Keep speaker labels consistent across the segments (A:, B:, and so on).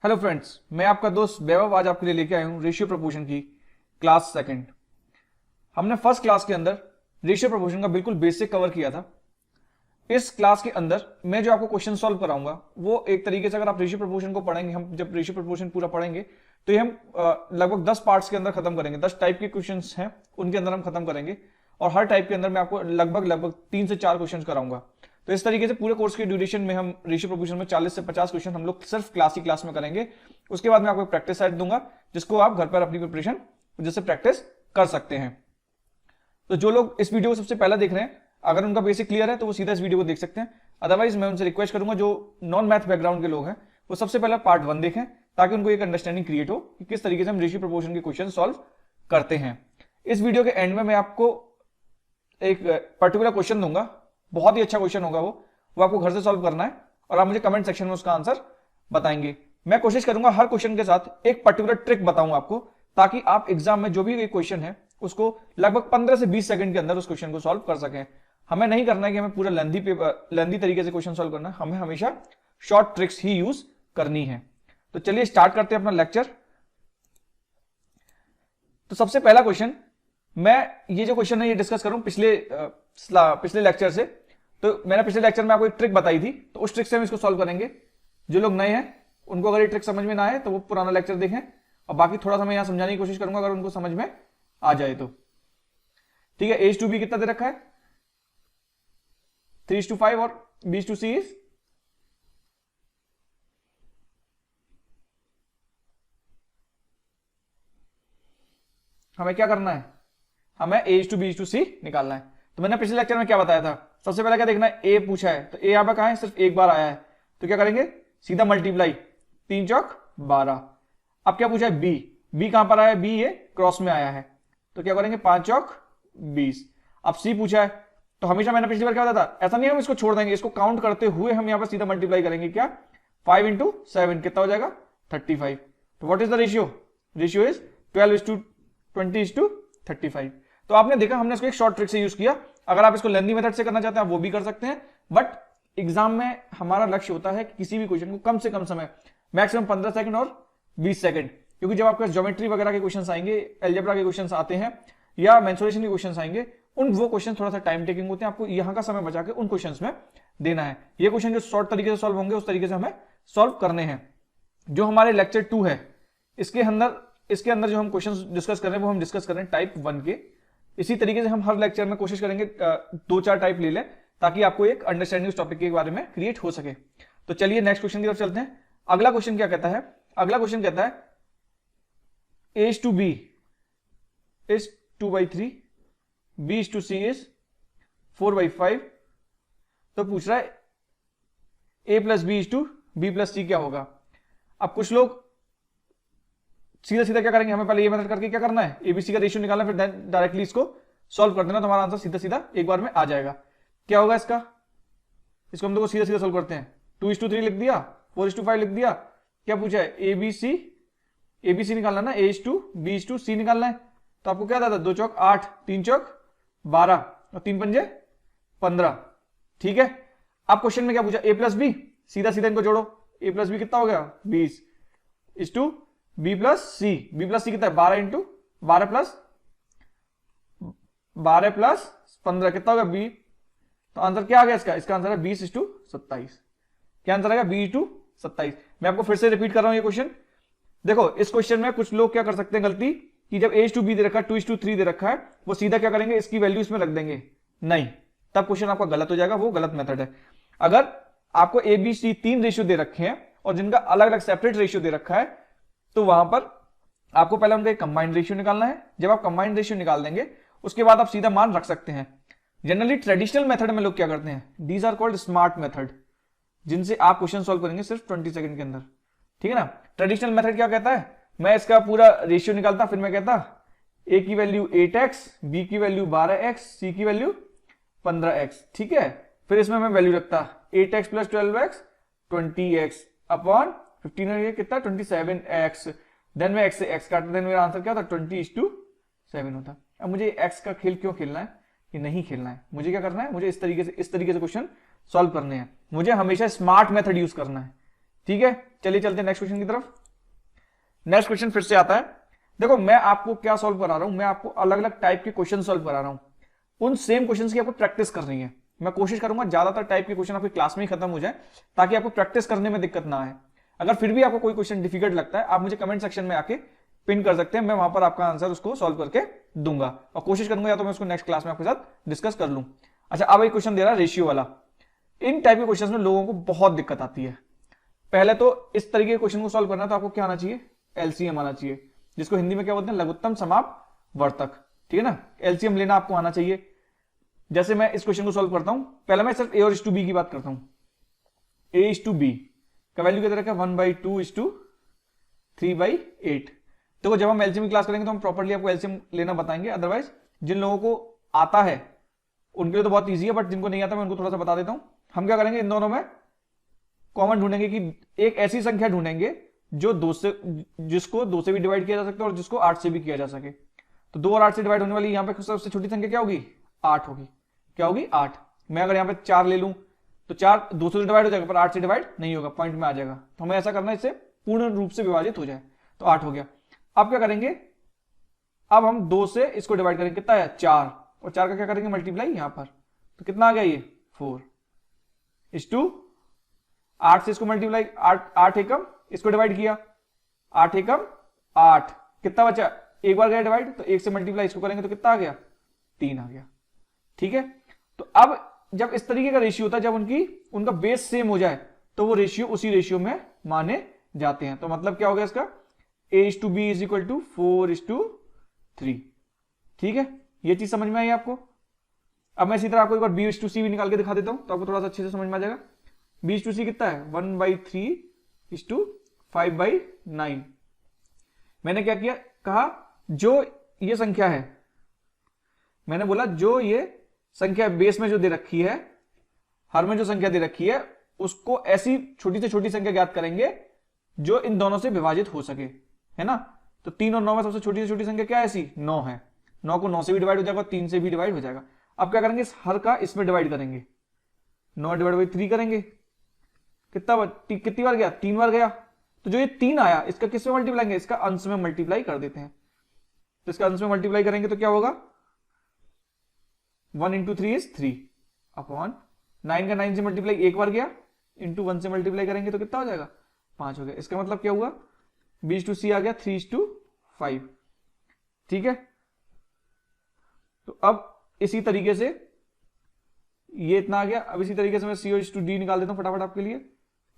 A: Hello friends, मैं आपका दोस्त वैभव आज आपके लिए लेके आया हूं रेशियो प्रोपोर्शन की क्लास सेकंड। हमने फर्स्ट क्लास के अंदर रेशियो प्रोपोर्शन का बिल्कुल बेसिक कवर किया था। इस क्लास के अंदर मैं जो आपको क्वेश्चन सॉल्व कराऊंगा वो एक तरीके से, अगर आप रेशियो प्रोपोर्शन को पढ़ेंगे, हम जब रेशियो प्रोपोर्शन पूरा पढ़ेंगे तो ये हम लगभग 10 पार्ट्स के अंदर खत्म करेंगे। 10 टाइप के क्वेश्चन हैं, उनके अंदर हम खत्म करेंगे और हर टाइप के अंदर मैं आपको लगभग 3 से 4 क्वेश्चन कराऊंगा। तो इस तरीके से पूरे कोर्स के ड्यूरेशन में हम रेशियो प्रोपोर्शन में 40 से 50 क्वेश्चन हम लोग सिर्फ क्लास में करेंगे। उसके बाद मैं आपको प्रैक्टिस सेट दूंगा जिसको आप घर पर अपनी प्रिपरेशन जैसे प्रैक्टिस कर सकते हैं। तो जो लोग इस वीडियो को सबसे पहला देख रहे हैं, अगर उनका बेसिक क्लियर है तो वो सीधा इस वीडियो को देख सकते हैं। अदरवाइज मैं उनसे रिक्वेस्ट करूंगा जो नॉन मैथ बैकग्राउंड के लोग हैं वो सबसे पहले पार्ट 1 देखें, ताकि उनको एक अंडरस्टैंडिंग क्रिएट हो कि किस तरीके से हम रेशियो प्रोपोर्शन के क्वेश्चन सॉल्व करते हैं। इस वीडियो के एंड में मैं आपको एक पर्टिकुलर क्वेश्चन दूंगा, बहुत ही अच्छा क्वेश्चन होगा वो आपको घर से सॉल्व करना है और आप मुझे कमेंट सेक्शन में उसका आंसर बताएंगे। मैं कोशिश करूंगा हर क्वेश्चन के साथ एक पर्टिकुलर ट्रिक बताऊंगा आपको, ताकि आप एग्जाम में जो भी एक क्वेश्चन है उसको लगभग 15 से 20 सेकंड के अंदर उस क्वेश्चन को सॉल्व कर सकें। हमें नहीं करना है कि हमें पूरा लेंदी तरीके से क्वेश्चन सॉल्व करना है, हमें हमेशा शॉर्ट ट्रिक्स ही यूज करनी है। तो चलिए स्टार्ट करते हैं अपना लेक्चर। तो सबसे पहला क्वेश्चन, मैं ये जो क्वेश्चन है ये डिस्कस करूं पिछले लेक्चर से। तो मैंने पिछले लेक्चर में आपको एक ट्रिक बताई थी, तो उस ट्रिक से हम इसको सॉल्व करेंगे। जो लोग नए हैं उनको अगर ये ट्रिक समझ में ना आए तो वो पुराना लेक्चर देखें, और बाकी थोड़ा सा मैं यहां समझाने की कोशिश करूंगा अगर उनको समझ में आ जाए तो। ठीक है, H2B कितना दे रखा है? 3:5 और B/C इज हमें क्या करना है? हमें A/B/C निकालना है। तो मैंने पिछले लेक्चर में क्या बताया था? सबसे पहले क्या देखना है? ए पूछा है तो ए यहां पर कहां है? सिर्फ एक बार आया है, तो क्या करेंगे? सीधा मल्टीप्लाई, 3 चौक 12। अब क्या पूछा है? बी कहां पर आया है? बी ये क्रॉस में आया है, तो क्या करेंगे? 5 चौक 20। अब सी पूछा है तो हमेशा मैंने पिछली बार क्या बताया था, ऐसा नहीं हम इसको छोड़ देंगे, इसको काउंट करते हुए हम यहां पर सीधा मल्टीप्लाई करेंगे। क्या? 5 इंटू 7 कितना हो जाएगा? 35। तो what is the ratio? Ratio is 12:20:35। तो आपने देखा हमने इसको एक शॉर्ट ट्रिक से यूज किया। अगर आप इसको लेंदी मेथड से करना चाहते हैं वो भी कर सकते हैं, बट एग्जाम में हमारा लक्ष्य होता है कि किसी भी क्वेश्चन को कम से कम समय, मैक्सिमम 15 सेकंड और 20 सेकंड, क्योंकि जब आपके ज्योमेट्री वगैरह के क्वेश्चन आएंगे, एल्जेब्रा के क्वेश्चन आते हैं या मेंसुरेशन के क्वेश्चन आएंगे, वो क्वेश्चन थोड़ा सा टाइम टेकिंग होते हैं। आपको यहां का समय बचा के उन क्वेश्चन में देना है। ये क्वेश्चन जो शॉर्ट तरीके से सॉल्व होंगे उस तरीके से हमें सॉल्व करने हैं। जो हमारे लेक्चर 2 है इसके अंदर जो हम क्वेश्चन डिस्कस कर रहे हैं वो हम डिस्कस कर रहे हैं टाइप 1 के। इसी तरीके से हम हर लेक्चर में कोशिश करेंगे 2-4 टाइप ले लें, ताकि आपको एक अंडरस्टैंडिंग उस टॉपिक के बारे में क्रिएट हो सके। तो चलिए नेक्स्ट क्वेश्चन की तरफ चलते हैं। अगला क्वेश्चन क्या कहता है? अगला क्वेश्चन कहता है H/B is 2/3, B/C is 4/5। तो पूछ रहा है A+B/B+C क्या होगा? अब कुछ लोग सीधा सीधा क्या करेंगे, हमें पहले ये मेथड करके क्या करना है? ABC का रेशियो निकालना, फिर डायरेक्टली इसको सॉल्व कर देना, तो हमारा आंसर सीधा सीधा एक बार में आ जाएगा। क्या होगा इसका? इसको हम लोग सीधा सीधा सॉल्व करते हैं। 2:3 लिख दिया, 4:5 लिख दिया। क्या पूछा है? ABC निकालना ना, A/B/C निकालना है। तो आपको क्या था? 2 चौक 8, 3 चौक 12 और 3 पंजे 15। ठीक है, अब क्वेश्चन में क्या पूछा? A+B, सीधा सीधा इनको जोड़ो। A+B कितना हो गया? 20 इज टू B+C। B+C कितना है? 12 इंटू 12 प्लस 15 कितना होगा? B। तो आंसर क्या आ गया इसका? इसका आंसर है 20:27। क्या आंसर आएगा? 20:27। मैं आपको फिर से रिपीट कर रहा हूं ये क्वेश्चन। देखो इस क्वेश्चन में कुछ लोग क्या कर सकते हैं गलती, कि जब H/B दे रखा है, 2:3 दे रखा है, वो सीधा क्या करेंगे? इसकी वैल्यू इसमें रख देंगे। नहीं, तब क्वेश्चन आपका गलत हो जाएगा, वो गलत मेथड है। अगर आपको ABC 3 रेशियो दे रखे हैं और जिनका अलग अलग सेपरेट रेशियो दे रखा है, तो वहां पर आपको पहले उनका एक कंबाइंड रेशियो निकालना है। जब आप कंबाइंड रेशियो निकाल देंगे उसके बाद आप सीधा मान रख सकते हैं। जनरली ट्रेडिशनल मेथड में लोग क्या करते हैं? These are called smart method, जिनसे आप क्वेश्चन सॉल्व करेंगे सिर्फ 20 सेकंड के अंदर। ठीक है ना? ट्रेडिशनल मेथड क्या कहता है? मैं इसका पूरा रेशियो निकालता, फिर मैं कहता A की वैल्यू 8x, B की वैल्यू 12x, C की वैल्यू 15x। ठीक है, फिर इसमें मैं वैल्यू रखता 8x + 12x 20x अपॉन 15 कितना? 27x। देन मैं x से x काटता, देन मेरा आंसर क्या होता? 20:7 होता। अब मुझे x का खेल क्यों खेलना है? कि नहीं खेलना है। मुझे क्या करना है? मुझे इस तरीके से क्वेश्चन सॉल्व करने हैं। मुझे हमेशा स्मार्ट मेथड यूज करना है। ठीक है, चलिए चलते हैं नेक्स्ट क्वेश्चन की तरफ। नेक्स्ट क्वेश्चन फिर से आता है। देखो मैं आपको क्या सॉल्व करा रहा हूं, मैं आपको अलग अलग टाइप के क्वेश्चन सॉल्व करा रहा हूं, उन सेम क्वेश्चंस की आपको प्रैक्टिस करनी है। मैं कोशिश करूंगा ज्यादातर टाइप के क्वेश्चन आपकी क्लास में ही खत्म हो जाए, ताकि आपको प्रैक्टिस करने में दिक्कत ना आए। अगर फिर भी आपको कोई क्वेश्चन डिफिकल्ट लगता है, आप मुझे कमेंट सेक्शन में आके पिन कर सकते हैं, मैं वहां पर आपका आंसर उसको सॉल्व करके दूंगा, और कोशिश करूंगा या तो मैं उसको नेक्स्ट क्लास में आपके साथ डिस्कस कर लूं। अच्छा, अब एक क्वेश्चन दे रहा है रेशियो वाला। इन टाइप के क्वेश्चन में लोगों को बहुत दिक्कत आती है। पहले तो इस तरीके के क्वेश्चन को सॉल्व करना तो आपको क्या आना चाहिए, एलसीएम आना चाहिए, जिसको हिंदी में क्या बोलते हैं, लघुत्तम समापवर्तक। ठीक है ना, एलसीएम लेना आपको आना चाहिए। जैसे मैं इस क्वेश्चन को सॉल्व करता हूं, पहले मैं सिर्फ ए और बी की बात करता हूं। ए बी का वैल्यू कितना रखा, 1/2:3/8। देखो जब हम एलसीएम की क्लास करेंगे तो हम प्रॉपर्ली आपको एलसीएम लेना बताएंगे, अदरवाइज जिन लोगों को आता है उनके लिए तो बहुत ईजी है, बट जिनको नहीं आता मैं उनको थोड़ा सा बता देता हूं। हम क्या करेंगे, इन दोनों में कॉमन ढूंढेंगे कि एक ऐसी संख्या ढूंढेंगे जो जिसको 2 से भी डिवाइड किया जा सकता है और जिसको 8 से भी किया जा सके। तो 2 और 8 से डिवाइड होने वाली यहां पे सबसे छोटी संख्या क्या होगी, 8 होगी। क्या होगी, 8। मैं अगर यहां पे 4 ले लूं तो 4 2 से डिवाइड हो जाएगा, पर 8 से डिवाइड नहीं होगा, पॉइंट में आ जाएगा। तो हमें ऐसा करना है इससे पूर्ण रूप से विभाजित हो जाए, तो 8 हो गया। अब क्या करेंगे, अब हम 2 से इसको डिवाइड करेंगे, कितना है 4, और 4 का क्या करेंगे मल्टीप्लाई यहां पर, तो कितना आ गया ये 4:8 से इसको मल्टीप्लाई 8 एकम इसको डिवाइड किया, 8 एकम 8, कितना बचा, एक बार गया डिवाइड, तो 1 से मल्टीप्लाई इसको करेंगे तो कितना आ गया, 3 आ गया। ठीक है, तो अब जब इस तरीके का रेशियो होता है, जब उनका बेस सेम हो जाए तो वो रेशियो उसी रेशियो में माने जाते हैं। तो मतलब क्या हो गया इसका, A:B = 4:3। ठीक है, ये चीज समझ में आई आपको। अब मैं इसी तरह आपको एक बार B:C भी निकाल के दिखा देता हूं, तो आपको थोड़ा सा अच्छे से समझ में आ जाएगा। B:C कितना है, 1/3:5/9। मैंने क्या किया, कहा जो ये संख्या है, मैंने बोला जो ये संख्या बेस में जो दे रखी है, हर में जो संख्या दे रखी है, उसको ऐसी छोटी से छोटी संख्या ज्ञात करेंगे जो इन दोनों से विभाजित हो सके, है ना। तो 3 और 9 में सबसे छोटी से छोटी संख्या क्या है, ऐसी 9 है। 9 को 9 से भी डिवाइड हो जाएगा, 3 से भी डिवाइड हो जाएगा। अब क्या करेंगे, इस हर का इसमें डिवाइड करेंगे, 9/3 करेंगे, कितनी बार गया, 3 बार गया। तो जो ये 3 आया, इसका किस में मल्टीप्लाई करेंगे, इसका अंश में मल्टीप्लाई कर देते हैं। तो इसका अंश में मल्टीप्लाई करेंगे तो क्या होगा, 1 × 3 = 3 अपॉन 9 का 9 से मल्टीप्लाई एक बार गया, इंटू 1 से मल्टीप्लाई करेंगे तो कितना हो जाएगा, 5 हो गया। इसका मतलब क्या हुआ, B:C आ गया 3:5। ठीक है, तो अब इसी तरीके से ये इतना आ गया। अब इसी तरीके से मैं C और D निकाल देता हूं फटाफट आपके लिए।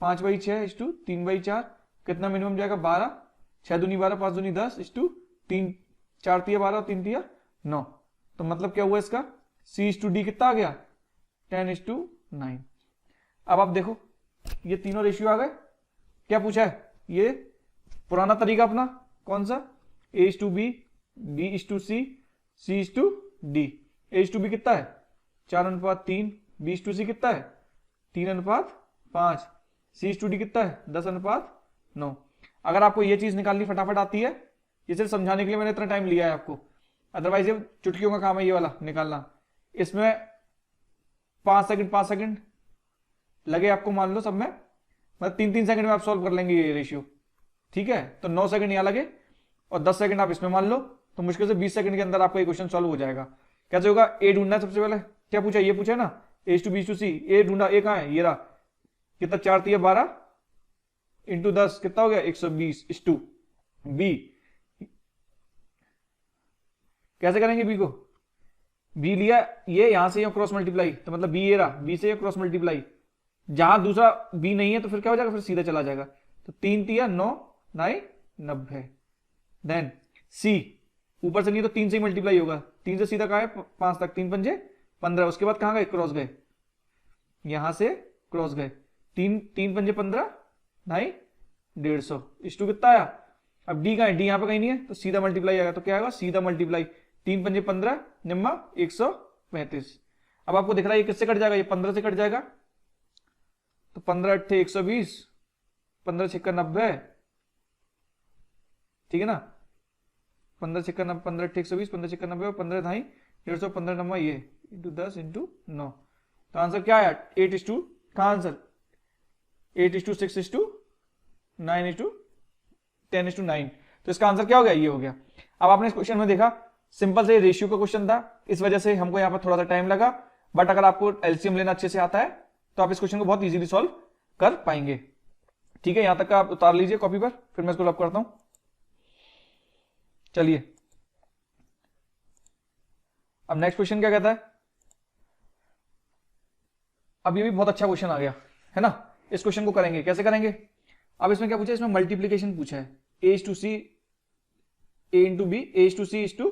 A: 5/6:3/4 कितना मिनिमम जाएगा, 12, 6 दूनी 12, 5 दूनी 10 3, 4 तिया 12, 3 तिया 9। तो मतलब क्या हुआ इसका, C:D कितना आ गया, 10:9। अब आप देखो ये तीनों रेशियो आ गए। क्या पूछा है, ये पुराना तरीका अपना कौन सा, A:B, B:C, C:D। A:B कितना है, 4:3, B:C कितना है, 3:5, C:D कितना है, 10:9। अगर आपको ये चीज निकालनी फटाफट आती है, ये सिर्फ समझाने के लिए मैंने इतना टाइम लिया है आपको, अदरवाइज ये चुटकियों का काम है ये वाला निकालना। इसमें 5 सेकंड लगे आपको, मान लो सब में, मतलब 3 सेकंड में आप सॉल्व कर लेंगे ये रेशियो। ठीक है, तो 9 सेकंड यहां लगे और 10 सेकंड आप इसमें मान लो, तो मुश्किल से 20 सेकंड के अंदर आपका ये क्वेश्चन सॉल्व हो जाएगा। कैसे होगा, ए ढूंढना है सबसे पहले। क्या पूछा, ये पूछा है ना, A:B:C, ए ढूंढा, ए कहां है, ये रहा, कितना 4 तिया 12 इंटू 10 कितना हो गया, 120 बी। कैसे करेंगे बी को, बी लिया, ये यहां से क्रॉस मल्टीप्लाई, तो मतलब बी ये रहा, बी से क्रॉस मल्टीप्लाई, जहां दूसरा बी नहीं है तो फिर क्या हो जाएगा, फिर सीधा चला जाएगा। तो 3 तिया 9, 9 90। देन सी, ऊपर से नहीं तो 3 से ही मल्टीप्लाई होगा, 3 से सीधा कहां है, 5 तक, 3 पंजे 15। उसके बाद कहां गए, क्रॉस गए, यहां से क्रॉस गए, 3 पंजे 15, 9 150 कितना आया। अब डी कहां है, डी यहां पे कहीं नहीं है, तो सीधा मल्टीप्लाई आएगा, तो क्या आएगा, सीधा मल्टीप्लाई, 3 पंजे 15, निम्मा 135। अब आपको दिख रहा है ये किससे कट जाएगा, ये 15 से कट जाएगा, तो 15 × 8 = 120, 15 × 6 = 90। ठीक है ना, 15 × 6 = 90, 15 × 8 = 120, 15 × 6 = 90, 15 × 150, 15 नंबर ये इंटू 10 इंटू 9। तो आंसर क्या आया, 8:, कहां आंसर, 8:6:2। 9:10:9। तो इसका आंसर क्या हो गया, ये हो गया। अब आपने इस क्वेश्चन में देखा सिंपल से रेशियो का क्वेश्चन था, इस वजह से हमको यहाँ पर थोड़ा सा टाइम लगा, बट अगर आपको एलसीएम लेना अच्छे से आता है तो आप इस क्वेश्चन को बहुत इजीली सॉल्व कर पाएंगे। ठीक है, यहां तक का आप उतार लीजिए कॉपी पर, फिर मैं इसको रब करता हूं। चलिए अब नेक्स्ट क्वेश्चन क्या कहता है। अब ये भी बहुत अच्छा क्वेश्चन आ गया है ना। इस क्वेश्चन को करेंगे, कैसे करेंगे। अब इसमें क्या पूछा है, इसमें मल्टीप्लीकेशन पूछा है, a to c a into b, a to c to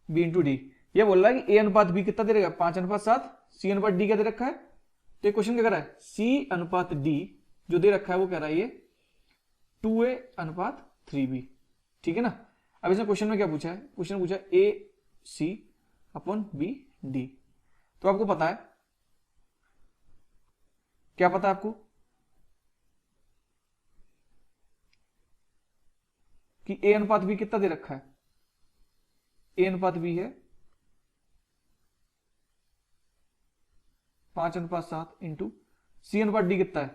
A: b into d. ये बोल रहा है कि a अनुपात b कितना दे रखा है, 5:7, c अनुपात d क्या दे रखा है। तो क्वेश्चन क्या कर रहा है, c अनुपात d जो दे रखा है वो कह रहा है ये 2a अनुपात 3b। ठीक है ना। अब इसमें क्वेश्चन में क्या पूछा है, क्वेश्चन पूछा है a c upon b d। तो आपको पता है, क्या पता है आपको कि a अनुपात b कितना दे रखा है, a अनुपात b है 5:7 इंटू c अनुपात d कितना है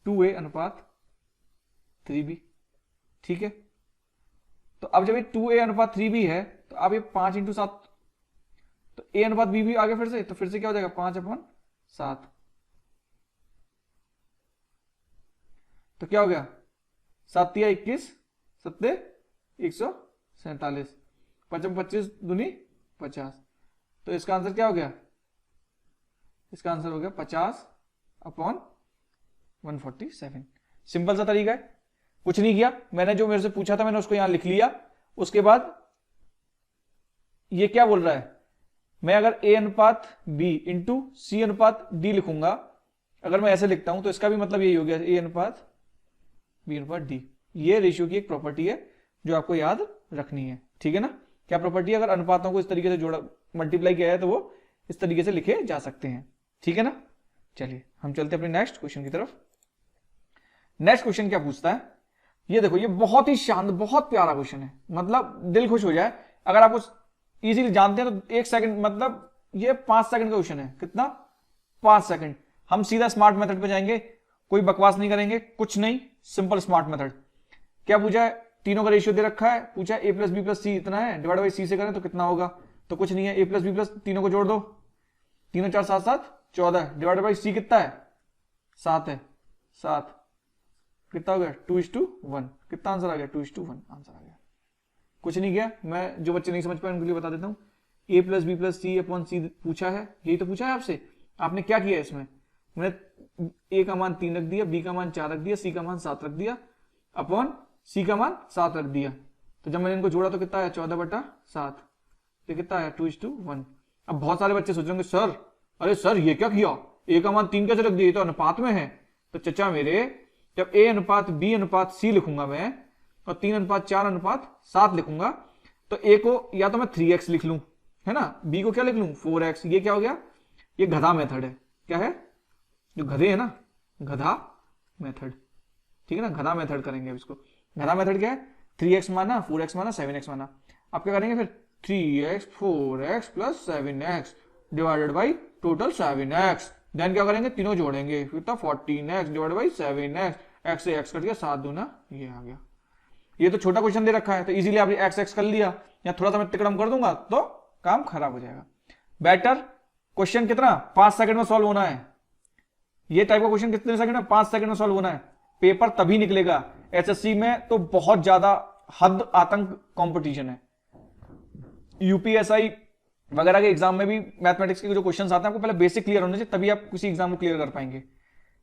A: 2a अनुपात 3b। ठीक है, तो अब जब ये 2a अनुपात 3b है तो अब ये 5:7, तो a अनुपात b भी आगे फिर से, तो फिर से क्या हो जाएगा 5/7। तो क्या हो गया 7×21, 7×147, 5×25 दूनी 50। तो इसका आंसर क्या हो गया, इसका आंसर हो गया 50/147। सिंपल सा तरीका है, कुछ नहीं किया मैंने, जो मेरे से पूछा था मैंने उसको यहां लिख लिया। उसके बाद ये क्या बोल रहा है, मैं अगर a अनुपात b इंटू सी अनुपात d लिखूंगा, अगर मैं ऐसे लिखता हूं तो इसका भी मतलब यही हो गया a अनुपात b अनुपात d। ये रेशियो की एक प्रॉपर्टी है जो आपको याद रखनी है। ठीक है ना। क्या प्रॉपर्टी है, अगर अनुपातों को इस तरीके से जोड़ा मल्टीप्लाई किया है तो वो इस तरीके से लिखे जा सकते हैं। ठीक है ना। चलिए हम चलते हैं अपने नेक्स्ट क्वेश्चन की तरफ। नेक्स्ट क्वेश्चन क्या पूछता है, ये देखो, ये बहुत ही शानदार बहुत प्यारा क्वेश्चन है, मतलब दिल खुश हो जाए। अगर आप उस इजीली जानते हैं तो 1 सेकंड, मतलब ये 5 सेकंड का क्वेश्चन है। कितना, 5 सेकंड। हम सीधा स्मार्ट मेथड पे जाएंगे, कोई बकवास नहीं करेंगे, कुछ नहीं, सिंपल स्मार्ट मेथड। क्या पूछा है, तीनों का रेशियो दे रखा है, पूछा है a प्लस बी प्लस सी इतना है, डिवाइड बाई सी से करें तो कितना होगा। तो कुछ नहीं है, a प्लस बी प्लस तीनों को जोड़ दो, 3 4 7 7 14, डिवाइड बाई सी कितना है 7 है, 7 कितना हो गया 2:1। कितना आंसर आ गया 2:1 आंसर आ गया। कुछ नहीं किया, मैं जो बच्चे नहीं समझ पाए उनके लिए बता देता हूं। a plus B plus C upon C पूछा है, यही तो पूछा है आपसे। आपने क्या किया इसमें, मैंने a का मान 3 रख दिया, b का मान 4 रख दिया, c का मान 7 रख दिया, अपॉन c का मान 7 रख दिया। तो जब मैंने इनको जोड़ा तो कितना आया 14/7, तो कितना आया 2:1। अब बहुत सारे बच्चे सोच रहे होंगे सर, अरे सर ये क्या किया, a का मान 3 कैसे रख दिया, तो अनुपात में है। तो चचा मेरे, जब a अनुपात b अनुपात c लिखूंगा मैं और 3:4:7 लिखूंगा, तो a को या तो मैं 3x लिख लूं, है ना, b को क्या लिख लूं 4x। ये क्या हो गया, ये गधा मेथड है। क्या है, जो गधे है ना, गधा मेथड। ठीक है ना, गधा मेथड करेंगे अब इसको। गधा मेथड क्या है, 3x माना, 4x माना, 7x माना। आप क्या करेंगे फिर 3x 4x plus 7x divided by total 7x। Then क्या करेंगे, तीनों जोड़ेंगे, फिर तो 14x divided by 7x, x से x कट गया 7 दूना ये आ गया। ये तो छोटा क्वेश्चन दे रखा है तो इजीली आपने x कर लिया, या थोड़ा सा मैं तिकड़म कर दूंगा तो काम खराब हो जाएगा। बेटर क्वेश्चन कितना 5 सेकंड में सॉल्व होना है। ये टाइप का क्वेश्चन कितने सेकंड में, 5 सेकंड में सॉल्व होना है। पेपर तभी निकलेगा, एसएससी में तो बहुत ज्यादा हद आतंक कंपटीशन है। यूपीएसआई वगैरह के एग्जाम में भी मैथमेटिक्स के जो क्वेश्चंस आते हैं आपको पहले बेसिक क्लियर होने चाहिए, तभी आप किसी एग्जाम को क्लियर कर पाएंगे।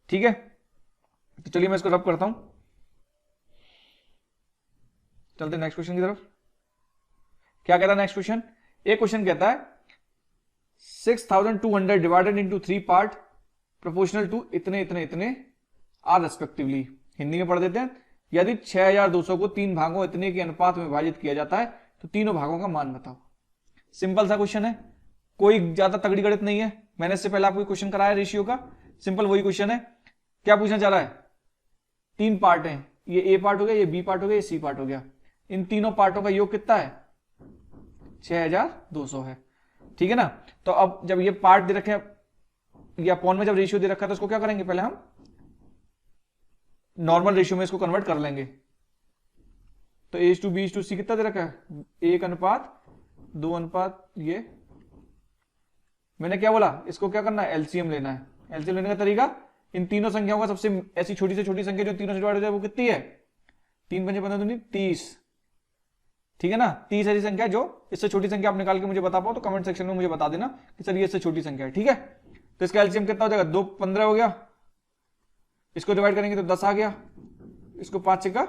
A: ठीक है, तो चलिए मैं इसको रब करता हूं, चलते नेक्स्ट क्वेश्चन की तरफ। क्या कहता है नेक्स्ट क्वेश्चन, एक क्वेश्चन कहता है 6200 divided into 3 part proportional to इतने इतने इतने आर रेस्पेक्टिवली। हिंदी में पढ़ देते हैं, यदि 6200 को 3 भागों इतने के अनुपात में विभाजित किया जाता है तो तीनों भागों का मान बताओ। सिंपल सा क्वेश्चन है, कोई ज्यादा तगड़ी गणित नहीं है। मैंने इससे पहले आपको क्वेश्चन कराया रेशियो का, सिंपल वही क्वेश्चन है। क्या पूछना चाह रहा है, 3 पार्ट हैं, ये ए पार्ट हो गया, ये बी पार्ट हो गया, ये सी पार्ट हो गया। इन तीनों पार्टों का योग कितना है 6200 है। ठीक है ना। तो अब जब ये पार्ट दे रखे हैं, या अपॉन में जब रेशियो दे रखा है तो इसको क्या करेंगे, पहले हम नॉर्मल रेशियो में इसको कन्वर्ट कर लेंगे। तो A/B/C कितना दे रखा है, 1:2 ये। मैंने क्या बोला, इसको क्या करना है, एलसीएम लेना है। एलसीएम लेने का तरीका, इन तीनों संख्याओं का सबसे ऐसी छोटी से छोटी संख्या जो तीनों से डिवाइड हो जाए वो कितनी है, 3×5 = 30। ठीक है ना, 30 ऐसी संख्या जो इससे छोटी संख्या आप निकाल के मुझे बता पाओ तो कमेंट सेक्शन में मुझे बता देना कि सर ये इससे छोटी संख्या है। ठीक है, तो इसका एलसीएम कितना हो जाएगा, 2 15 हो गया, इसको डिवाइड करेंगे तो 10 आ गया, इसको 5 का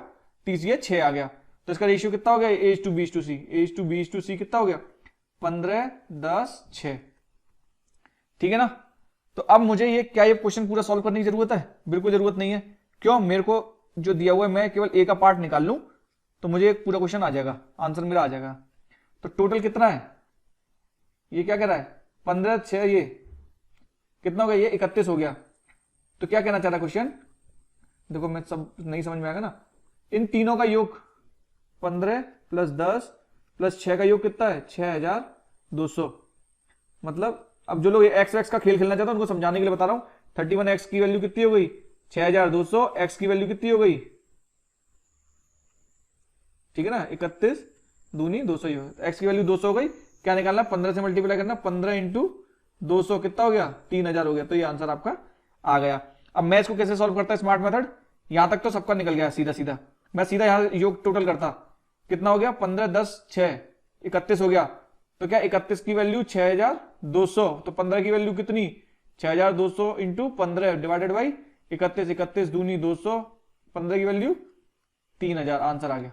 A: 30, ये 6 आ गया। तो इसका रेशियो कितना हो गया, A/B/C। A/B/C कितना हो गया, 15 10 6। ठीक है ना। तो अब मुझे ये क्या ये क्वेश्चन पूरा सॉल्व करने की जरूरत है, बिल्कुल जरूरत नहीं है। क्यों, मेरे को जो दिया हुआ है मैं केवल ए का पार्ट निकाल लूं तो मुझे एक पूरा क्वेश्चन आ जाएगा, आंसर मेरा आ जाएगा। तो टोटल कितना है, ये क्या कह रहा है, 15 6, ये कितना हो गया, ये 31 हो गया। तो क्या कहना चाह रहा है क्वेश्चन, देखो मैं सब नहीं समझ में आएगा ना, इन तीनों का योग 15 + 10 + 6 का योग कितना है, 6200। मतलब अब जो लोग एक्स एक्स का खेल खेलना चाहते हैं उनको समझाने के लिए बता रहा हूं, 31x की वैल्यू कितनी हो गई, 6200, x की वैल्यू कितनी हो गई, ठीक है ना, 31 दूनी 200 एक्स की वैल्यू 200 हो गई। क्या निकालना, 15 से मल्टीप्लाई करना, 15 × 200 कितना हो गया, 3000 हो गया। तो ये आंसर आपका आ गया। अब मैं इसको कैसे सॉल्व करता है, स्मार्ट मेथड, यहां तक तो सबका निकल गया सीधा सीधा। मैं सीधा यहां योग टोटल करता, कितना हो गया, 15 10 6 31 हो गया। तो क्या 31 की वैल्यू 6200, तो 15 की वैल्यू कितनी, 6200 × 15 डिवाइडेड बाई 31, 31 दूनी 200, 15 की वैल्यू 3000, आंसर आ गया।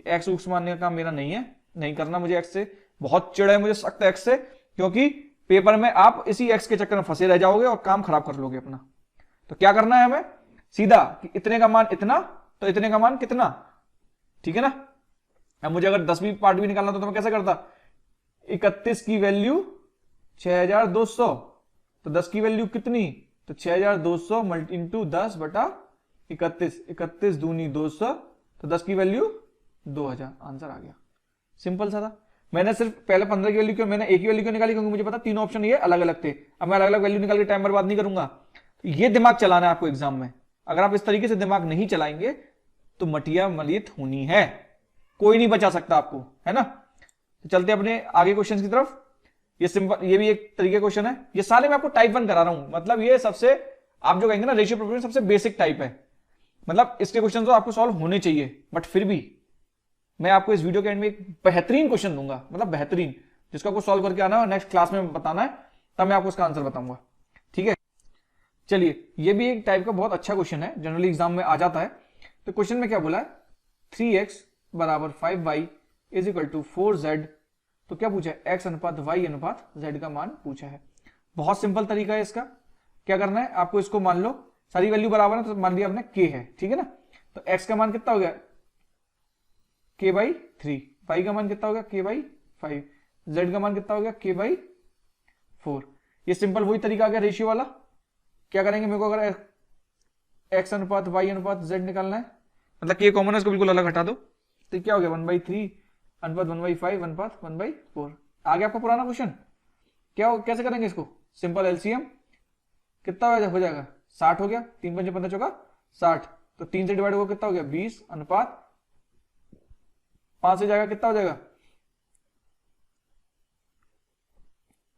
A: एक्स उक्स मानने का काम मेरा नहीं है, नहीं करना मुझे एक्स से, बहुत चिड़ है मुझे सख्त एक्स से, क्योंकि पेपर में आप इसी एक्स के चक्कर में फंसे रह जाओगे और काम खराब कर लोगे अपना। तो क्या करना है हमें, सीधा कि इतने का मान इतना तो इतने का मान कितना, ठीक है ना। अब मुझे अगर 10वीं पार्ट भी निकालना तो मैं कैसे करता, 31 की वैल्यू 6200, तो 10 की वैल्यू कितनी, तो 6200 × 10/31, 31 दूनी 200, तो 10 की वैल्यू 2000, आंसर आ गया। सिंपल सा था। मैंने सिर्फ पहले 15 की वैल्यू क्यों, मैंने एक ही वैल्यू क्यों निकाली, क्योंकि मुझे पता तीनों ऑप्शन ये अलग अलग थे। अब मैं अलग अलग वैल्यू निकाल के टाइम बर्बाद नहीं करूंगा। ये दिमाग चलाना है आपको एग्जाम में, अगर आप इस तरीके से दिमाग नहीं चलाएंगे तो मटिया मलित होनी है, कोई नहीं बचा सकता आपको, है ना। तो चलते अपने आगे क्वेश्चन की तरफ। ये सिंपल, ये भी एक तरीके क्वेश्चन है, ये सारे मैं आपको टाइप 1 करा रहा हूं, मतलब ये सबसे, आप जो कहेंगे ना रेशियो प्रोपोर्शन, सबसे बेसिक टाइप है। मतलब इसके क्वेश्चन तो आपको सॉल्व होने चाहिए, बट फिर भी मैं आपको इस वीडियो के एंड में एक बेहतरीन क्वेश्चन दूंगा, मतलब बेहतरीन, जिसको आपको सॉल्व करके आना है, नेक्स्ट क्लास में बताना है, तब मैं आपको इसका आंसर बताऊंगा। ठीक है, चलिए, ये भी एक टाइप का बहुत अच्छा क्वेश्चन है, जनरली एग्जाम में आ जाता है। तो क्वेश्चन में क्या बोला है, 3x = 5y = 4z। तो क्या पूछा है, x अनुपात y अनुपात z का मान पूछा है। बहुत सिंपल तरीका है इसका। क्या करना है आपको, इसको मान लो सारी वैल्यू बराबर है, तो मान लिया आपने k है, ठीक है ना। तो x का मान कितना हो गया, k/3, y का मान कितना हो गया, k/5, z का मान कितना हो गया, k/4। ये सिंपल वही तरीका आ गया रेशियो वाला। क्या करेंगे, मेरे को अगर x अनुपात y अनुपात z निकालना है, मतलब k कॉमन है, इसको बिल्कुल अलग हटा दो, तो क्या हो गया, 1/3 अनुपात 1/5 अनुपात 1/4। आ गया आपका पुराना क्वेश्चन। कैसे करेंगे इसको, सिंपल एलसीएम कितना हो जाएगा, 60 हो गया, 3 × 5 = 15 60, तो 3 से डिवाइड होगा कितना हो गया, 20 अनुपात 5 से जाएगा कितना हो जाएगा,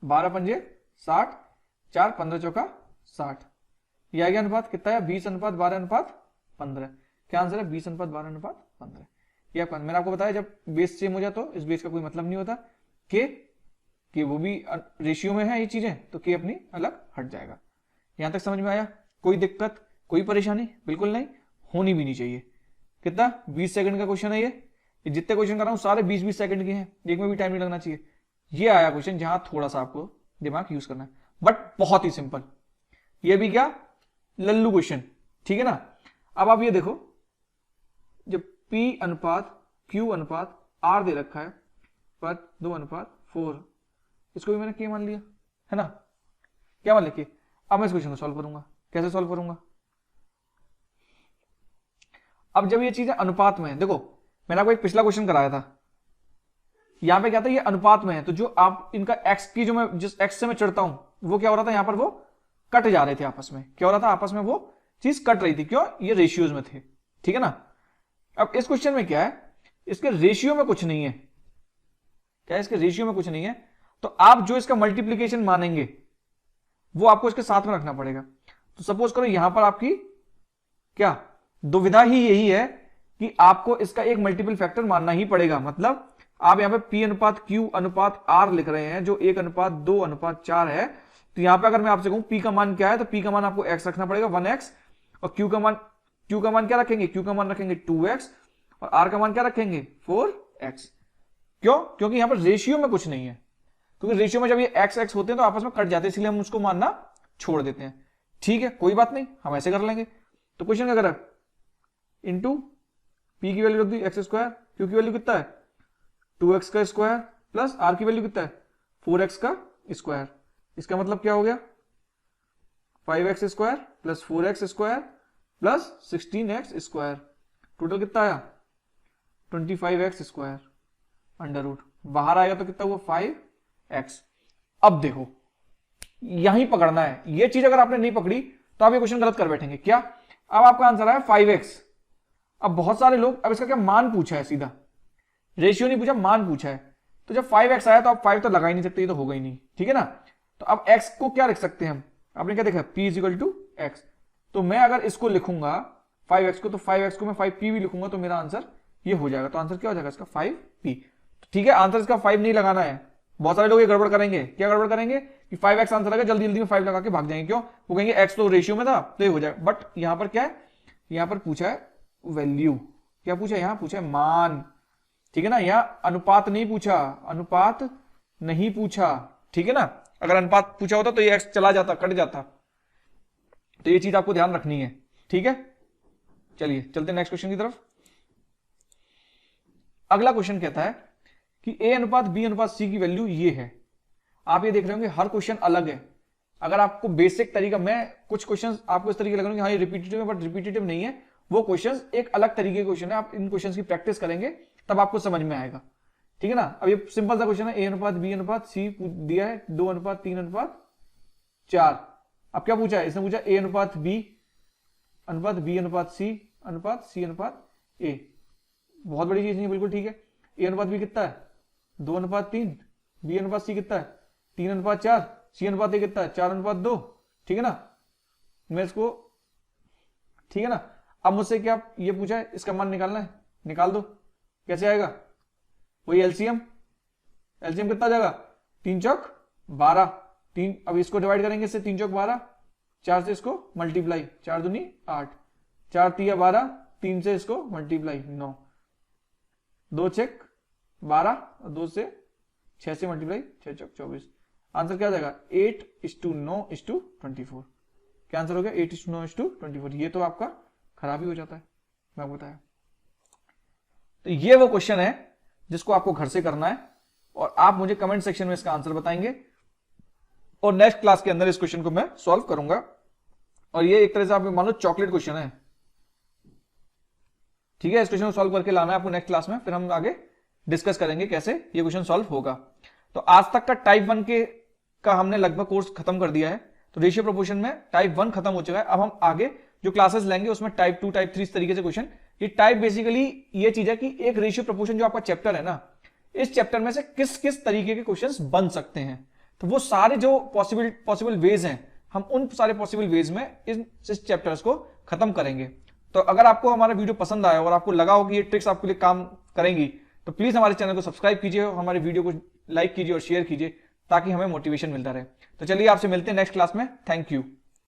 A: 12 × 5 = 60, 4 15 60। ये आ गया अनुपात कितना है, 20 अनुपात 12 अनुपात 15। क्या आंसर है, 20 अनुपात 12 अनुपात 15। ये आपका, मैंने आपको बताया जब बेस सेम हो जाए तो इस बेस का कोई मतलब नहीं होता कि वो भी रेशियो में है ये चीजें, तो के अपनी अलग हट जाएगा। यहां तक समझ में आया, कोई दिक्कत कोई परेशानी बिल्कुल नहीं, होनी भी नहीं चाहिए। कितना, 20 सेकंड का क्वेश्चन है ये जितने क्वेश्चन कर रहा हूं सारे 20-20 सेकंड के हैं, एक में भी टाइम नहीं लगना चाहिए। ये आया क्वेश्चन जहां थोड़ा सा आपको दिमाग यूज करना है, बट बहुत ही सिंपल। ये भी क्या, लल्लू क्वेश्चन, ठीक है ना। अब आप ये देखो, जब P अनुपात Q अनुपात R दे रखा है पर 2:4, इसको भी मैंने K मान लिया, है ना। क्या मान लिया, अब मैं इस क्वेश्चन को सॉल्व करूंगा। कैसे सॉल्व करूंगा, अब जब ये चीजें अनुपात में है, देखो मैंने आपको एक पिछला क्वेश्चन कराया था, यहां पे क्या था, ये अनुपात में है, तो जो आप इनका x की, जो मैं जिस x से मैं चढ़ता हूं, वो क्या हो रहा था, यहां पर वो कट जा रहे थे आपस में। क्या हो रहा था, आपस में वो चीज कट रही थी, क्यों? ये रेशियोज में थे, ठीक है ना। अब इस क्वेश्चन में क्या है, इसके रेशियो में कुछ नहीं है। क्या है? इसके रेशियो में कुछ नहीं है, तो आप जो इसका मल्टीप्लीकेशन मानेंगे वो आपको इसके साथ में रखना पड़ेगा। तो सपोज करो यहां पर आपकी क्या दुविधा ही यही है कि आपको इसका एक मल्टीपल फैक्टर मानना ही पड़ेगा। मतलब आप यहां पे P अनुपात Q अनुपात R लिख रहे हैं जो 1 अनुपात 2 अनुपात 4 है, तो यहां पे अगर मैं आपसे कहूं P का मान क्या है, तो P का मान आपको x रखना पड़ेगा 1x, और Q का मान क्या रखेंगे? Q का मान रखेंगे 2x, और R का मान क्या रखेंगे? 4x। क्यों? क्योंकि यहां पर रेशियो में कुछ नहीं है, क्योंकि रेशियो में जब ये x x होते हैं तो आपस में कट जाते हैं, इसलिए हम उसको मानना छोड़ देते हैं। ठीक है, कोई बात नहीं, हम ऐसे कर लेंगे। तो क्वेश्चन क्या करा? इंटू P की वैल्यू रख दी x स्क्वायर, Q की वैल्यू कितना है? 2x का स्क्वायर, प्लस R की वैल्यू कितना है? 4x का स्क्वायर। इसका मतलब क्या हो गया? 5x square plus 4x square plus 16x square, total कितना आया? 25x स्क्वायर अंडर रूट, बाहर आएगा तो कितना हुआ? 5x। अब देखो यहीं पकड़ना है, ये चीज अगर आपने नहीं पकड़ी तो आप ये क्वेश्चन गलत कर बैठेंगे। क्या? अब आपका आंसर आया 5x। अब बहुत सारे लोग, अब इसका क्या मान पूछा है, सीधा रेशियो नहीं पूछा, मान पूछा है, तो जब 5x आया तो आप 5 तो लगा ही नहीं सकते, ये तो होगा ही नहीं, ठीक है ना। तो अब x को क्या लिख सकते हैं हम? आपने क्या देखा? P is equal to x। तो मैं अगर इसको लिखूंगा 5x को, तो 5x को मैं 5p भी लिखूंगा, तो मेरा आंसर ये हो जाएगा। तो आंसर क्या हो जाएगा इसका? 5p। ठीक है, आंसर इसका 5 नहीं लगाना है। बहुत सारे लोग ये गड़बड़ करेंगे। क्या गड़बड़ करेंगे? कि 5x आंसर आएगा, जल्दी जल्दी में 5 लगा के भाग जाएंगे। क्यों? वो कहेंगे x तो रेशियो में था तो ये हो जाएगा। बट यहां पर क्या है? यहां पर पूछा है वैल्यू। क्या पूछा है? यहां पूछा है मान, ठीक है ना। यहां अनुपात नहीं पूछा, अनुपात नहीं पूछा, ठीक है ना। अगर अनुपात पूछा होता तो ये x चला जाता, कट जाता। तो ये चीज आपको ध्यान रखनी है, ठीक है। चलिए चलते नेक्स्ट क्वेश्चन की तरफ। अगला क्वेश्चन कहता है कि a अनुपात b अनुपात c की वैल्यू ये है। आप ये देख रहे होंगे हर क्वेश्चन अलग है। अगर आपको बेसिक तरीका, मैं कुछ क्वेश्चन आपको इस तरीके लगेंगे हाँ ये रिपीटेटिव है, बट रिपीटेटिव नहीं है, वो क्वेश्चन एक अलग तरीके के क्वेश्चन है। आप इन क्वेश्चन की प्रैक्टिस करेंगे तब आपको समझ में आएगा, ठीक है ना। अब ये सिंपल सा क्वेश्चन है, a अनुपात b अनुपात c दिया है 2 अनुपात 3 अनुपात 4। अब क्या पूछा है? इसने पूछा a अनुपात b अनुपात b अनुपात c अनुपात c अनुपात a। बहुत बड़ी चीज नहीं, बिल्कुल ठीक है। a अनुपात b कितना है? 2 अनुपात 3, b अनुपात c कितना है? 3 अनुपात 4, c अनुपात a कितना है? 4 अनुपात 2, ठीक है ना। मैं इसको, ठीक है ना। अब मुझसे क्या ये पूछा है, इसका मान निकालना है, निकाल दो। कैसे आएगा? वही एलसीएम। एलसीएम कितना जाएगा? 3 चौक 12, 3। अब इसको डिवाइड करेंगे इससे, 3 चौक 12, 4 से इसको मल्टीप्लाई, 4 दूनी 8, 4 तिया 12, 3 से इसको मल्टीप्लाई 9, 2 छेक 12, और 2 से 6 से मल्टीप्लाई 6 चौक 24। आंसर क्या जाएगा? 8:9:24। क्या आंसर हो गया? 8:9:24। ये तो आपका खराब ही हो जाता है, मैं बताया। तो ये वो क्वेश्चन है जिसको आपको घर से करना है, और आप मुझे कमेंट सेक्शन में इसका आंसर बताएंगे, और नेक्स्ट क्लास के अंदर इस क्वेश्चन को मैं सॉल्व करूंगा। और ये एक तरह से आप मान लो चॉकलेट क्वेश्चन है, ठीक है। इस क्वेश्चन को सॉल्व करके लाना है आपको नेक्स्ट क्लास में, फिर हम आगे डिस्कस करेंगे कैसे ये क्वेश्चन सॉल्व होगा। तो आज तक का टाइप 1 का हमने लगभग कोर्स खत्म कर दिया है। तो रेशियो प्रोपोर्शन में टाइप 1 खत्म हो चुका है। अब हम आगे जो क्लासेस लेंगे उसमें टाइप 2 टाइप 3 इस तरीके से क्वेश्चन। ये टाइप बेसिकली ये चीज है कि एक रेशियो प्रोपोर्शन जो आपका चैप्टर है ना, इस चैप्टर में से किस किस तरीके के क्वेश्चंस बन सकते हैं, तो वो सारे जो पॉसिबल वेज हैं, हम उन सारे पॉसिबल वेज में इस चैप्टर्स को खत्म करेंगे। तो अगर आपको हमारा वीडियो पसंद आया और आपको लगा हो कि ये ट्रिक्स आपके लिए काम करेंगी, तो प्लीज हमारे चैनल को सब्सक्राइब कीजिए और हमारे वीडियो को लाइक कीजिए और शेयर कीजिए, ताकि हमें मोटिवेशन मिलता रहे। तो चलिए आपसे मिलते हैं नेक्स्ट क्लास में। Thank you.